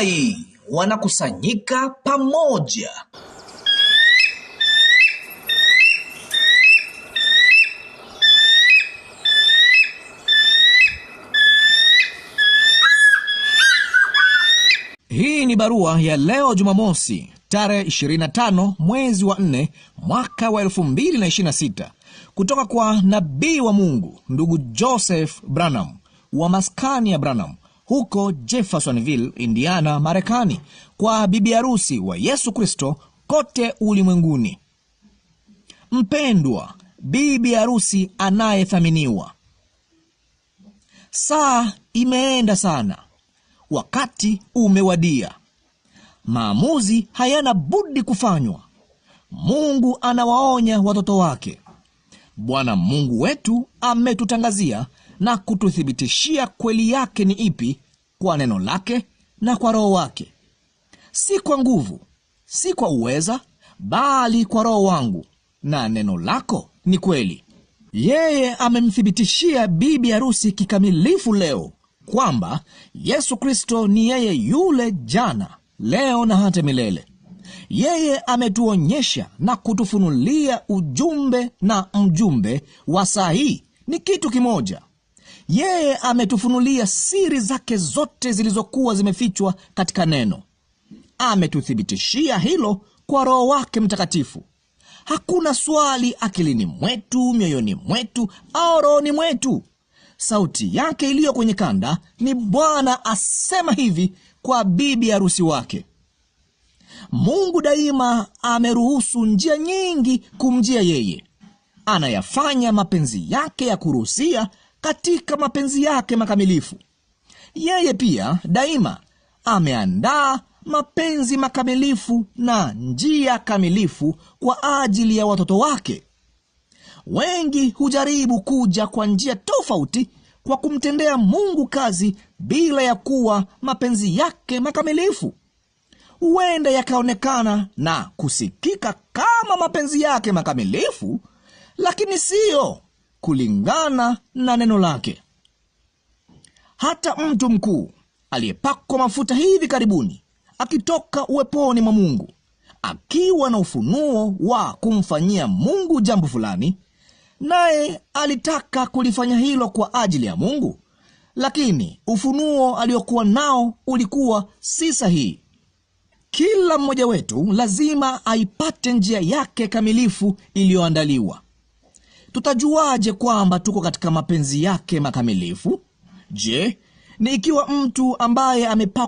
tai wanakusanyika pamoja. Hii ni barua ya leo Jumamosi, tarehe 25 mwezi wa 4 mwaka wa 2026, kutoka kwa nabii wa Mungu ndugu Joseph Branham wa maskani ya Branham huko Jeffersonville, Indiana, Marekani, kwa bibi harusi wa Yesu Kristo kote ulimwenguni. Mpendwa bibi harusi anayethaminiwa, saa imeenda sana. Wakati umewadia. Maamuzi hayana budi kufanywa. Mungu anawaonya watoto wake. Bwana Mungu wetu ametutangazia na kututhibitishia kweli yake ni ipi kwa neno lake na kwa Roho wake. Si kwa nguvu, si kwa uweza, bali kwa Roho wangu, na neno lako ni kweli. Yeye amemthibitishia bibi harusi kikamilifu leo kwamba Yesu Kristo ni yeye yule jana, leo na hata milele. Yeye ametuonyesha na kutufunulia ujumbe, na mjumbe wa saa hii ni kitu kimoja. Yeye ametufunulia siri zake zote zilizokuwa zimefichwa katika neno. Ametuthibitishia hilo kwa Roho wake Mtakatifu. Hakuna swali akilini mwetu, mioyoni mwetu au rohoni mwetu. Sauti yake iliyo kwenye kanda ni Bwana asema hivi kwa bibi harusi wake. Mungu daima ameruhusu njia nyingi kumjia yeye. Anayafanya mapenzi yake ya kuruhusia katika mapenzi yake makamilifu. Yeye pia daima ameandaa mapenzi makamilifu na njia kamilifu kwa ajili ya watoto wake. Wengi hujaribu kuja kwa njia tofauti kwa kumtendea Mungu kazi bila ya kuwa mapenzi yake makamilifu. Huenda yakaonekana na kusikika kama mapenzi yake makamilifu, lakini siyo kulingana na neno lake. Hata mtu mkuu aliyepakwa mafuta hivi karibuni, akitoka uweponi mwa Mungu, akiwa na ufunuo wa kumfanyia Mungu jambo fulani, naye alitaka kulifanya hilo kwa ajili ya Mungu, lakini ufunuo aliokuwa nao ulikuwa si sahihi. Kila mmoja wetu lazima aipate njia yake kamilifu iliyoandaliwa. Tutajuaje kwamba tuko katika mapenzi yake makamilifu? Je, ni ikiwa mtu ambaye amepakwa